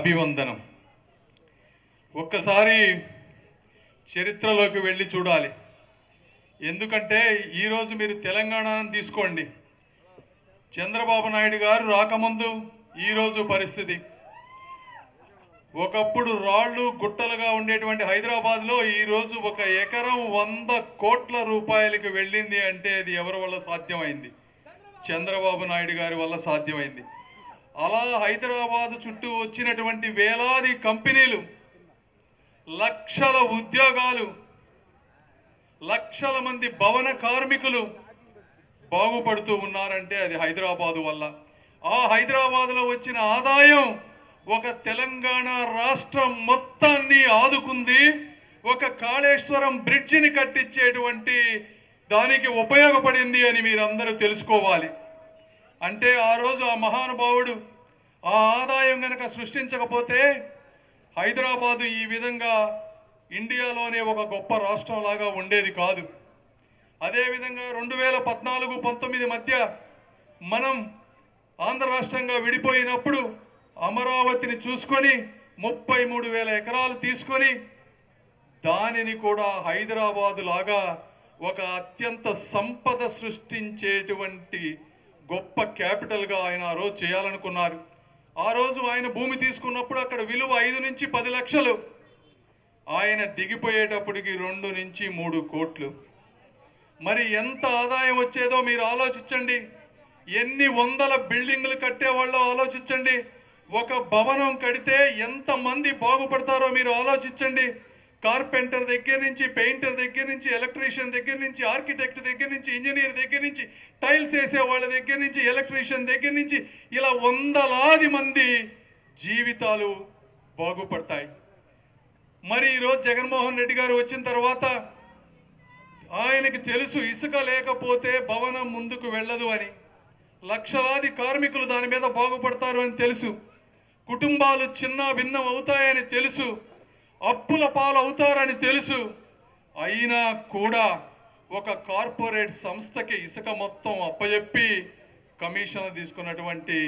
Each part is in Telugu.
అభివందనం. ఒక్కసారి చరిత్రలోకి వెళ్ళి చూడాలి. ఎందుకంటే ఈరోజు మీరు తెలంగాణను తీసుకోండి. చంద్రబాబు నాయుడు గారు రాకముందు ఈరోజు పరిస్థితి, ఒకప్పుడు రాళ్ళు గుట్టలుగా ఉండేటువంటి హైదరాబాద్లో ఈరోజు ఒక ఎకరం 100 కోట్ల రూపాయలకి వెళ్ళింది అంటే అది ఎవరి వల్ల సాధ్యమైంది? చంద్రబాబు నాయుడు గారి వల్ల సాధ్యమైంది. అలా హైదరాబాద్ చుట్టూ వచ్చినటువంటి వేలాది కంపెనీలు, లక్షల ఉద్యోగాలు, లక్షల మంది భవన కార్మికులు బాగుపడుతూ ఉన్నారంటే అది హైదరాబాదు వల్ల. ఆ హైదరాబాదులో వచ్చిన ఆదాయం ఒక తెలంగాణ రాష్ట్రం మొత్తాన్ని ఆదుకుంది. ఒక కాళేశ్వరం బ్రిడ్జిని కట్టించేటువంటి దానికి ఉపయోగపడింది అని మీరందరూ తెలుసుకోవాలి. అంటే ఆ రోజు ఆ మహానుభావుడు ఆ ఆదాయం కనుక సృష్టించకపోతే హైదరాబాదు ఈ విధంగా ఇండియాలోనే ఒక గొప్ప రాష్ట్రంలాగా ఉండేది కాదు. అదేవిధంగా 2014-19 మధ్య మనం ఆంధ్ర రాష్ట్రంగా విడిపోయినప్పుడు అమరావతిని చూసుకొని 33,000 ఎకరాలు తీసుకొని దానిని కూడా హైదరాబాదు లాగా ఒక అత్యంత సంపద సృష్టించేటువంటి గొప్ప క్యాపిటల్గా ఆయన ఆ రోజు చేయాలనుకున్నారు. ఆ రోజు ఆయన భూమి తీసుకున్నప్పుడు అక్కడ విలువ 5 నుంచి 10 లక్షలు, ఆయన దిగిపోయేటప్పటికి 2 నుంచి 3 కోట్లు. మరి ఎంత ఆదాయం వచ్చేదో మీరు ఆలోచించండి. ఎన్ని వందల బిల్డింగ్లు కట్టేవాళ్ళో ఆలోచించండి. ఒక భవనం కడితే ఎంతమంది బాగుపడతారో మీరు ఆలోచించండి. కార్పెంటర్ దగ్గర నుంచి, పెయింటర్ దగ్గర నుంచి, ఎలక్ట్రీషియన్ దగ్గర నుంచి, ఆర్కిటెక్ట్ దగ్గర నుంచి, ఇంజనీర్ దగ్గర నుంచి, టైల్స్ వేసే వాళ్ళ దగ్గర నుంచి, ఎలక్ట్రీషియన్ దగ్గర నుంచి, ఇలా వందలాది మంది జీవితాలు బాగుపడతాయి. మరి ఈరోజు జగన్మోహన్ రెడ్డి గారు వచ్చిన తర్వాత ఆయనకి తెలుసు ఇసుక లేకపోతే భవనం ముందుకు వెళ్ళదు అని. లక్షలాది కార్మికులు దాని మీద బాగుపడతారు అని తెలుసు. కుటుంబాలు చిన్న భిన్నం అవుతాయని తెలుసు. అప్పుల పాలు అవుతారని తెలుసు. అయినా కూడా ఒక కార్పొరేట్ సంస్థకి ఇసుక మొత్తం అప్పచెప్పి కమిషన్ తీసుకున్నటువంటి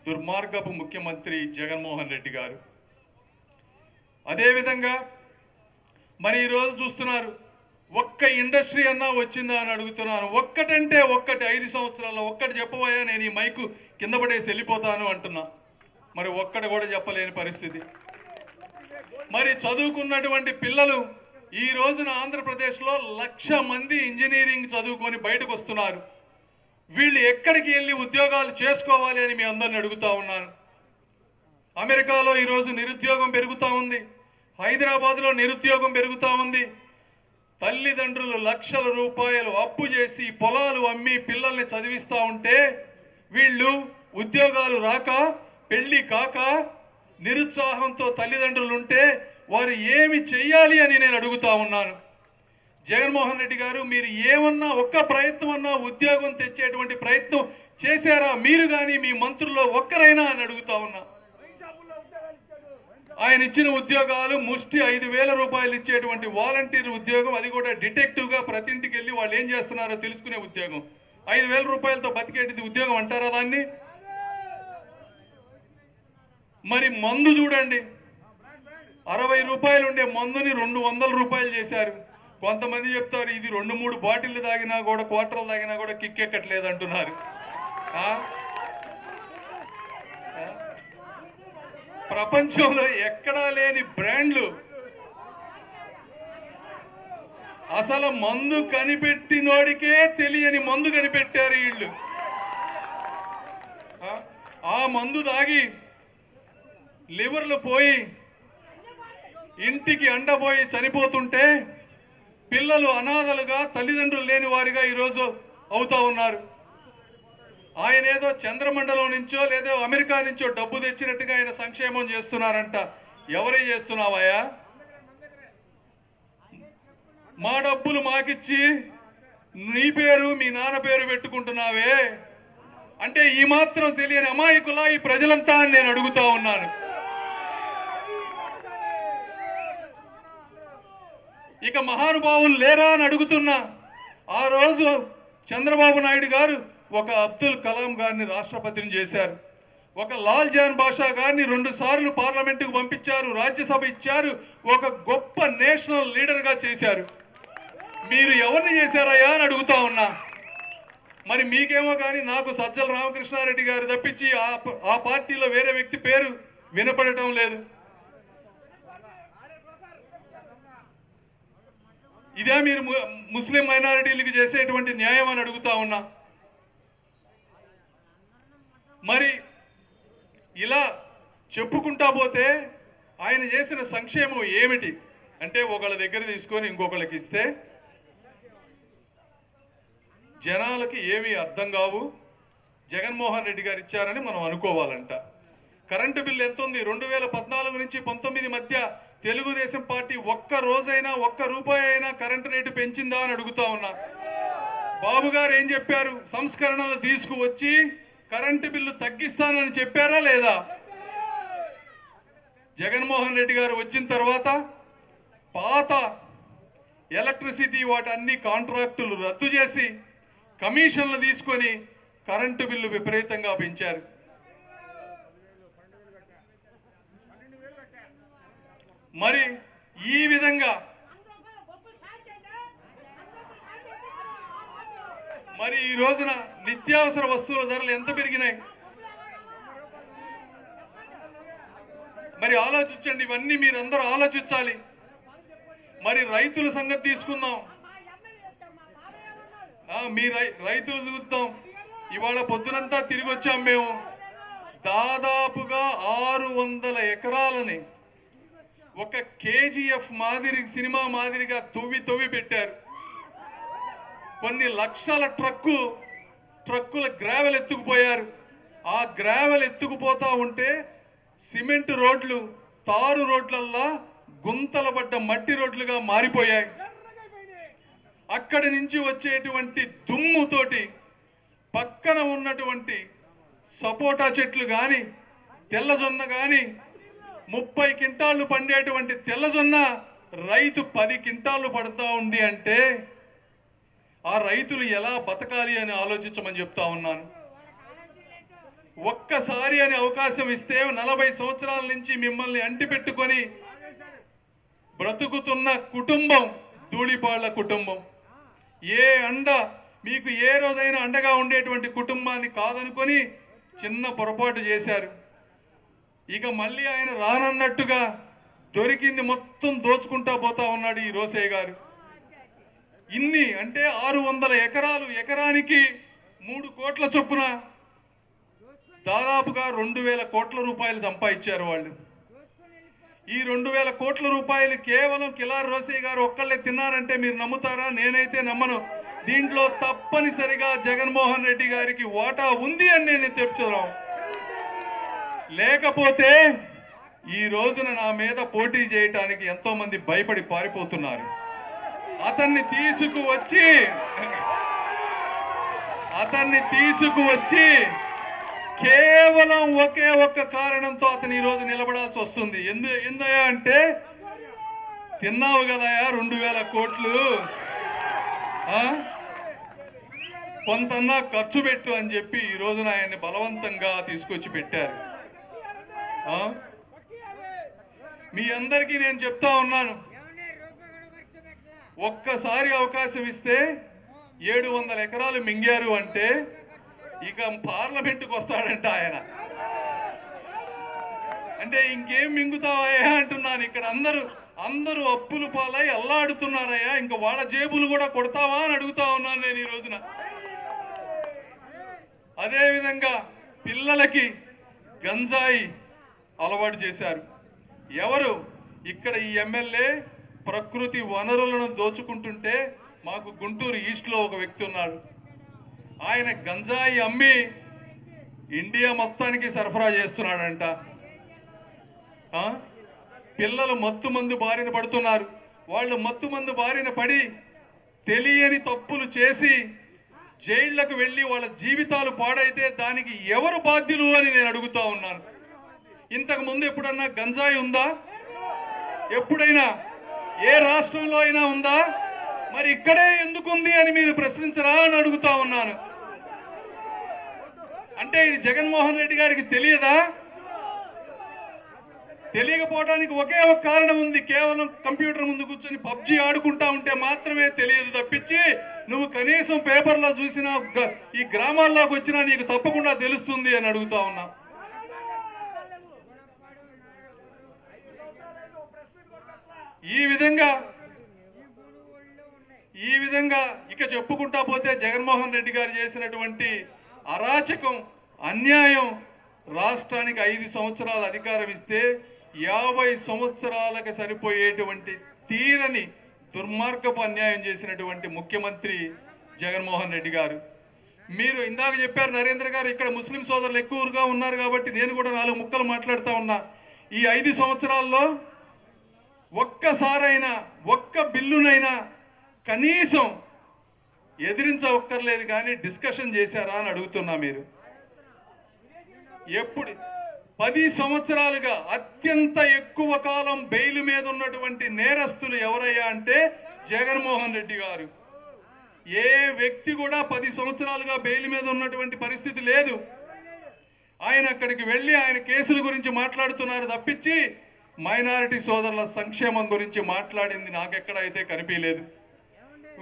దుర్మార్గపు ముఖ్యమంత్రి జగన్మోహన్ రెడ్డి గారు. అదేవిధంగా మరి ఈరోజు చూస్తున్నారు, ఒక్క ఇండస్ట్రీ అన్నా వచ్చిందా అని అడుగుతున్నాను. ఒక్కటంటే ఒక్కటి 5 సంవత్సరాల్లో ఒక్కటి చెప్పబోయా, నేను ఈ మైకు కింద పడేసి వెళ్ళిపోతాను అంటున్నా. మరి ఒక్కటి కూడా చెప్పలేని పరిస్థితి. మరి చదువుకున్నటువంటి పిల్లలు ఈ రోజున ఆంధ్రప్రదేశ్లో 1,00,000 మంది ఇంజనీరింగ్ చదువుకొని బయటకు వస్తున్నారు. వీళ్ళు ఎక్కడికి వెళ్ళి ఉద్యోగాలు చేసుకోవాలి అని మీ అందరిని అడుగుతా ఉన్నాను. అమెరికాలో ఈరోజు నిరుద్యోగం పెరుగుతూ ఉంది. హైదరాబాద్లో నిరుద్యోగం పెరుగుతూ ఉంది. తల్లిదండ్రులు లక్షల రూపాయలు అప్పు చేసి పొలాలు అమ్మి పిల్లల్ని చదివిస్తూ ఉంటే వీళ్ళు ఉద్యోగాలు రాక, పెళ్లి కాక, నిరుత్సాహంతో తల్లిదండ్రులు ఉంటే వారు ఏమి చెయ్యాలి అని నేను అడుగుతా ఉన్నాను. జగన్మోహన్ రెడ్డి గారు, మీరు ఏమన్నా ఒక్క ప్రయత్నం అన్నా ఉద్యోగం తెచ్చేటువంటి ప్రయత్నం చేశారా? మీరు కానీ మీ మంత్రుల్లో ఒక్కరైనా అని అడుగుతా ఉన్నా. ఆయన ఇచ్చిన ఉద్యోగాలు ముష్టి 5,000 రూపాయలు ఇచ్చేటువంటి వాలంటీర్ ఉద్యోగం, అది కూడా డిటెక్టివ్గా ప్రతి ఇంటికి వెళ్ళి వాళ్ళు ఏం చేస్తున్నారో తెలుసుకునే ఉద్యోగం. 5,000 రూపాయలతో బతికేటిది ఉద్యోగం అంటారా దాన్ని? మరి మందు చూడండి, 60 రూపాయలు ఉండే మందుని 200 రూపాయలు చేశారు. కొంతమంది చెప్తారు ఇది 2-3 బాటిల్ తాగినా కూడా, క్వార్టర్లు తాగినా కూడా కిక్కెక్కట్లేదు అంటున్నారు. ప్రపంచంలో ఎక్కడా లేని బ్రాండ్లు, అసలు మందు కనిపెట్టినోడికే తెలియని మందు కనిపెట్టారు వీళ్ళు. ఆ మందు తాగి లివర్లు పోయి ఇంటికి అండపోయి చనిపోతుంటే పిల్లలు అనాథలుగా, తల్లిదండ్రులు లేని వారిగా ఈరోజు అవుతా ఉన్నారు. ఆయన ఏదో చంద్రమండలం నుంచో లేదో అమెరికా నుంచో డబ్బు తెచ్చినట్టుగా ఆయన సంక్షేమం చేస్తున్నారంట. ఎవరే చేస్తున్నావయ్యా? మా డబ్బులు మాకిచ్చి నీ పేరు మీ నాన్న పేరు పెట్టుకుంటున్నావే అంటే ఈ మాత్రం తెలియని అమాయకులా ఈ ప్రజలంతా అని నేను అడుగుతా ఉన్నాను. ఇక మహానుభావులు లేరా అని అడుగుతున్నా. ఆ రోజు చంద్రబాబు నాయుడు గారు ఒక అబ్దుల్ కలాం గారిని రాష్ట్రపతిని చేశారు. ఒక లాల్ జాన్ బాషా గారిని 2 సార్లు పార్లమెంటుకు పంపించారు, రాజ్యసభ ఇచ్చారు, ఒక గొప్ప నేషనల్ లీడర్గా చేశారు. మీరు ఎవరిని చేశారయ్యా అని అడుగుతా ఉన్నా. మరి మీకేమో కానీ నాకు సజ్జల రామకృష్ణారెడ్డి గారు తప్పించి ఆ పార్టీలో వేరే వ్యక్తి పేరు వినపడటం లేదు. ఇదే మీరు ముస్లిం మైనారిటీలకు చేసేటువంటి న్యాయం అని అడుగుతా ఉన్నా. మరి ఇలా చెప్పుకుంటా పోతే ఆయన చేసిన సంక్షేమం ఏమిటి అంటే, ఒకళ్ళ దగ్గర తీసుకొని ఇంకొకళ్ళకి ఇస్తే జనాలకి ఏమీ అర్థం కావు. జగన్మోహన్ రెడ్డి గారు ఇచ్చారని మనం అనుకోవాలంట. కరెంటు బిల్లు ఎంత ఉంది? 2014 నుంచి 19 మధ్య తెలుగుదేశం పార్టీ ఒక్క రోజైనా ఒక్క రూపాయి అయినా కరెంటు రేటు పెంచిందా అని అడుగుతా ఉన్నా. బాబు గారు ఏం చెప్పారు? సంస్కరణలు తీసుకువచ్చి కరెంటు బిల్లు తగ్గిస్తానని చెప్పారా లేదా? జగన్మోహన్ రెడ్డి గారు వచ్చిన తర్వాత పాత ఎలక్ట్రిసిటీ వాటన్ని కాంట్రాక్టులు రద్దు చేసి కమిషన్లు తీసుకొని కరెంటు బిల్లు విపరీతంగా పెంచారు. మరి ఈ విధంగా మరి ఈ రోజున నిత్యావసర వస్తువుల ధరలు ఎంత పెరిగినాయి? మరి ఆలోచించండి, ఇవన్నీ మీరందరూ ఆలోచించాలి. మరి రైతుల సంగతి తీసుకుందాం. మీ రైతులు చూద్దాం. ఇవాళ పొద్దునంతా తిరిగి వచ్చాం మేము. దాదాపుగా 600 ఎకరాలని ఒక కేజీఎఫ్ మాదిరి సినిమా మాదిరిగా తవ్వి పెట్టారు. కొన్ని లక్షల ట్రక్కుల గ్రావెల్ ఎత్తుకుపోయారు. ఆ గ్రావెల్ ఎత్తుకుపోతా ఉంటే సిమెంట్ రోడ్లు తారు రోడ్లల్లా గుంతల పడ్డ మట్టి రోడ్లుగా మారిపోయాయి. అక్కడి నుంచి వచ్చేటువంటి దుమ్ముతోటి పక్కన ఉన్నటువంటి సపోటా చెట్లు కానీ తెల్లజొన్న కానీ 30 క్వింటాళ్ళు పండేటువంటి తెల్లజొన్న రైతు 10 క్వింటాళ్ళు పడుతూ ఉంది అంటే ఆ రైతులు ఎలా బతకాలి అని ఆలోచించమని చెప్తా ఉన్నాను. ఒక్కసారి అని అవకాశం ఇస్తే 40 సంవత్సరాల నుంచి మిమ్మల్ని అంటిపెట్టుకొని బ్రతుకుతున్న కుటుంబం ధూళిపాళ్ల కుటుంబం. మీకు ఏ రోజైనా అండగా ఉండేటువంటి కుటుంబాన్ని కాదనుకొని చిన్న పొరపాటు చేశారు. ఇక మళ్ళీ ఆయన రానన్నట్టుగా దొరికింది మొత్తం దోచుకుంటా పోతా ఉన్నాడు ఈ రోసయ్య గారు. ఇన్ని అంటే 600 ఎకరాలు, ఎకరానికి 3 కోట్ల చొప్పున దాదాపుగా 2000 కోట్ల రూపాయలు సంపాదించారు వాళ్ళు. ఈ 2000 కోట్ల రూపాయలు కేవలం కిలార్ రోసయ్య గారు ఒక్కళ్ళే తిన్నారంటే మీరు నమ్ముతారా? నేనైతే నమ్మను. దీంట్లో తప్పనిసరిగా జగన్మోహన్ రెడ్డి గారికి వాటా ఉంది అని నేను చెప్తున్నాను. లేకపోతే ఈ రోజున నా మీద పోటీ చేయటానికి ఎంతో మంది భయపడి పారిపోతున్నారు. అతన్ని తీసుకువచ్చి కేవలం ఒకే ఒక్క కారణంతో అతను ఈ రోజు నిలబడాల్సి వస్తుంది. ఎందుకయ్యా అంటే, తిన్నావు కదయా 2000 కోట్లు, కొంతన్నా ఖర్చు పెట్టు అని చెప్పి ఈ రోజున ఆయన్ని బలవంతంగా తీసుకొచ్చి పెట్టారు. మీ అందరికీ నేను చెప్తా ఉన్నాను, ఒక్కసారి అవకాశం ఇస్తే 700 ఎకరాలు మింగారు అంటే ఇక పార్లమెంటుకు వస్తాడంట ఆయన. అంటే ఇంకేం మింగుతావయ్యా అంటున్నాను. ఇక్కడ అందరూ అప్పులు పాలై అల్లాడుతున్నారయ్యా, ఇంకా వాళ్ళ జేబులు కూడా కొడతావా అని అడుగుతా ఉన్నాను నేను ఈ రోజున. అదేవిధంగా పిల్లలకి గంజాయి అలవాటు చేశారు. ఎవరు? ఇక్కడ ఈ ఎమ్మెల్యే ప్రకృతి వనరులను దోచుకుంటుంటే మాకు గుంటూరు ఈస్ట్లో ఒక వ్యక్తి ఉన్నాడు. ఆయన గంజాయి అమ్మి ఇండియా మొత్తానికి సరఫరా చేస్తున్నాడంట. పిల్లలు మత్తు మందు బారిన పడుతున్నారు. వాళ్ళు మత్తు మందు బారిన పడి తెలియని తప్పులు చేసి జైళ్లకు వెళ్ళి వాళ్ళ జీవితాలు పాడైతే దానికి ఎవరు బాధ్యులు అని నేను అడుగుతా ఉన్నాను. ఇంతకు ముందు ఎప్పుడన్నా గంజాయి ఉందా? ఎప్పుడైనా ఏ రాష్ట్రంలో అయినా ఉందా? మరి ఇక్కడే ఎందుకుంది అని మీరు ప్రశ్నించరా అని అడుగుతా ఉన్నాను. అంటే అంటే ఇది జగన్మోహన్ రెడ్డి గారికి తెలియదా? తెలియకపోవడానికి ఒకే ఒక కారణం ఉంది, కేవలం కంప్యూటర్ ముందు కూర్చొని పబ్జి ఆడుకుంటా ఉంటే మాత్రమే తెలియదు తప్పించి, నువ్వు కనీసం పేపర్లో చూసినా ఈ గ్రామాల్లోకి వచ్చినా నీకు తప్పకుండా తెలుస్తుంది అని అడుగుతా ఉన్నా. ఈ విధంగా ఇక చెప్పుకుంటా పోతే జగన్మోహన్ రెడ్డి గారు చేసినటువంటి అరాచకం, అన్యాయం, రాష్ట్రానికి 5 సంవత్సరాల అధికారం ఇస్తే 50 సంవత్సరాలకు సరిపోయేటువంటి తీరని దుర్మార్గపు అన్యాయం చేసినటువంటి ముఖ్యమంత్రి జగన్మోహన్ రెడ్డి గారు. మీరు ఇందాక చెప్పారు నరేంద్ర గారు, ఇక్కడ ముస్లిం సోదరులు ఎక్కువగా ఉన్నారు కాబట్టి నేను కూడా 4 ముక్కలు మాట్లాడుతూ ఉన్నా. ఈ 5 సంవత్సరాల్లో ఒక్కసారైనా ఒక్క బిల్లునైనా కనీసం ఎదిరించక్కర్లేదు కానీ డిస్కషన్ చేశారా అని అడుగుతున్నా. మీరు ఎప్పుడు 10 సంవత్సరాలుగా అత్యంత ఎక్కువ కాలం బెయిల్ మీద ఉన్నటువంటి నేరస్తులు ఎవరయ్యా అంటే జగన్మోహన్ రెడ్డి గారు. ఏ వ్యక్తి కూడా 10 సంవత్సరాలుగా బెయిల్ మీద ఉన్నటువంటి పరిస్థితి లేదు. ఆయన అక్కడికి వెళ్ళి ఆయన కేసుల గురించి మాట్లాడుతున్నారు తప్పించి మైనారిటీ సోదరుల సంక్షేమం గురించి మాట్లాడింది నాకెక్కడైతే కనిపించలేదు.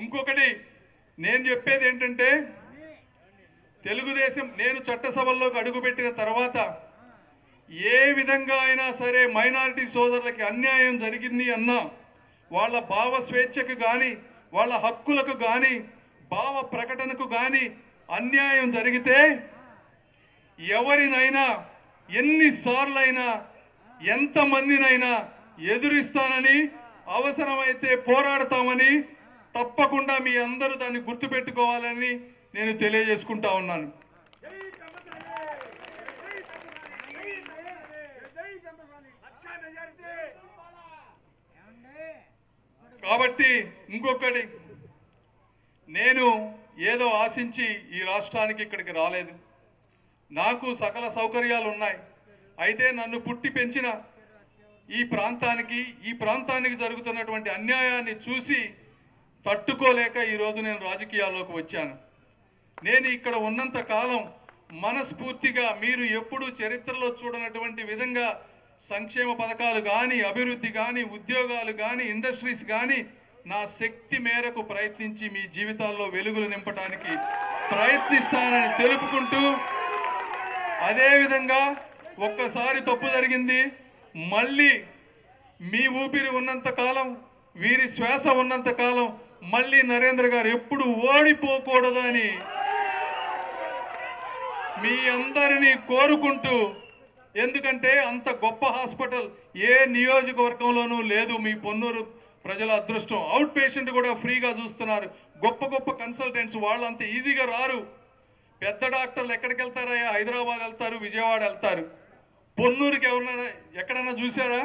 ఇంకొకటి నేను చెప్పేది ఏంటంటే, తెలుగుదేశం నేను చట్టసభల్లోకి అడుగుపెట్టిన తర్వాత ఏ విధంగా అయినా సరే మైనారిటీ సోదరులకి అన్యాయం జరిగింది అన్నా, వాళ్ళ భావ స్వేచ్ఛకు కానీ వాళ్ళ హక్కులకు కానీ భావ ప్రకటనకు కానీ అన్యాయం జరిగితే ఎవరినైనా ఎన్నిసార్లైనా ఎంతమందినైనా ఎదురిస్తానని, అవసరమైతే పోరాడతామని, తప్పకుండా మీ అందరూ దాన్ని గుర్తుపెట్టుకోవాలని నేను తెలియజేసుకుంటా ఉన్నాను. కాబట్టి ఇంకొకటి, నేను ఏదో ఆశించి ఈ రాష్ట్రానికి ఇక్కడికి రాలేదు. నాకు సకల సౌకర్యాలు ఉన్నాయి. అయితే నన్ను పుట్టి పెంచిన ఈ ప్రాంతానికి జరుగుతున్నటువంటి అన్యాయాన్ని చూసి తట్టుకోలేక ఈరోజు నేను రాజకీయాల్లోకి వచ్చాను. నేను ఇక్కడ ఉన్నంత కాలం మనస్ఫూర్తిగా మీరు ఎప్పుడూ చరిత్రలో చూడనటువంటి విధంగా సంక్షేమ పథకాలు కానీ, అభివృద్ధి కానీ, ఉద్యోగాలు కానీ, ఇండస్ట్రీస్ కానీ నా శక్తి మేరకు ప్రయత్నించి మీ జీవితాల్లో వెలుగులు నింపడానికి ప్రయత్నిస్తానని తెలుపుకుంటూ, అదేవిధంగా ఒక్కసారి తప్పు జరిగింది, మళ్ళీ మీ ఊపిరి ఉన్నంత కాలం, వీరి శ్వాస ఉన్నంత కాలం మళ్ళీ నరేంద్ర గారు ఎప్పుడు ఓడిపోకూడదని మీ అందరినీ కోరుకుంటూ, ఎందుకంటే అంత గొప్ప హాస్పిటల్ ఏ నియోజకవర్గంలోనూ లేదు. మీ పొన్నూరు ప్రజల అదృష్టం. అవుట్ పేషెంట్ కూడా ఫ్రీగా చూస్తున్నారు. గొప్ప గొప్ప కన్సల్టెంట్స్ వాళ్ళు అంత ఈజీగా రారు. పెద్ద డాక్టర్లు ఎక్కడికి వెళ్తారయ్యా? హైదరాబాద్ వెళ్తారు, విజయవాడ వెళ్తారు. పొన్నూరుకి ఎవరన్నా ఎక్కడన్నా చూసారా?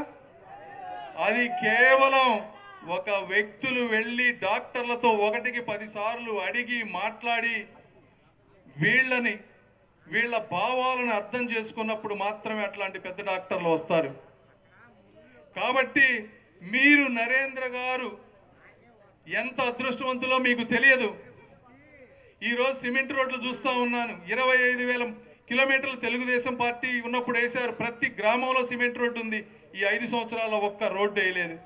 అది కేవలం ఒక వ్యక్తులు వెళ్ళి డాక్టర్లతో 1కి 10 సార్లు అడిగి మాట్లాడి వీళ్ళ భావాలను అర్థం చేసుకున్నప్పుడు మాత్రమే అట్లాంటి పెద్ద డాక్టర్లు వస్తారు. కాబట్టి మీరు నరేంద్ర గారు ఎంత అదృష్టవంతులో మీకు తెలియదు. ఈరోజు సిమెంట్ రోడ్లు చూస్తూ ఉన్నాను. 25,000 కిలోమీటర్లు తెలుగుదేశం పార్టీ ఉన్నప్పుడు వేశారు. ప్రతి గ్రామంలో సిమెంట్ రోడ్డు ఉంది. ఈ 5 సంవత్సరాల్లో ఒక్క రోడ్డు వేయలేదు.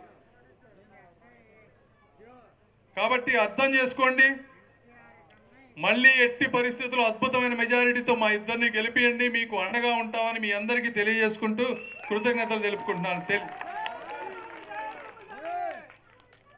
కాబట్టి అర్థం చేసుకోండి. మళ్ళీ ఎట్టి పరిస్థితుల్లో అద్భుతమైన మెజారిటీతో మా ఇద్దరిని గెలిపియండి. మీకు అండగా ఉంటామని మీ అందరికీ తెలియజేసుకుంటూ కృతజ్ఞతలు తెలుపుకుంటున్నాను.